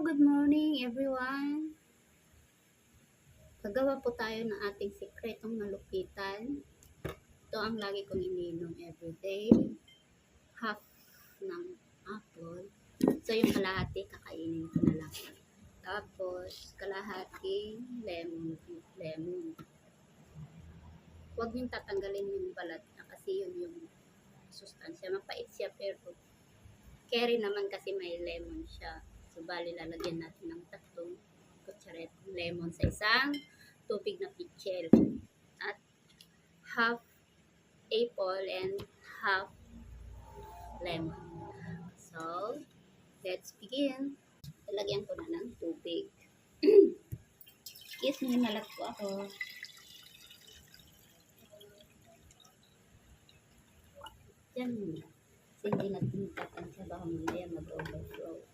good morning everyone. Gagawa po tayo ng ating sikretong malupitan. Ito ang lagi kong ininom everyday. Half ng apple. So yung kalahati, kakainin ko na lang. Tapos, kalahati lemon. Huwag niyong tatanggalin yung balat na kasi yun yung sustansya. Mapait siya pero carry naman kasi may lemon siya. So, bali lalagyan natin ng 3 kutsaretang lemon sa isang tubig na pitchel. At half apple and half lemon. So, let's begin. Lalagyan ko na ng tubig. Yes, minalat po ako. Diyan muna. Kasi hindi natin tatansya baka mamaya mag-overflow.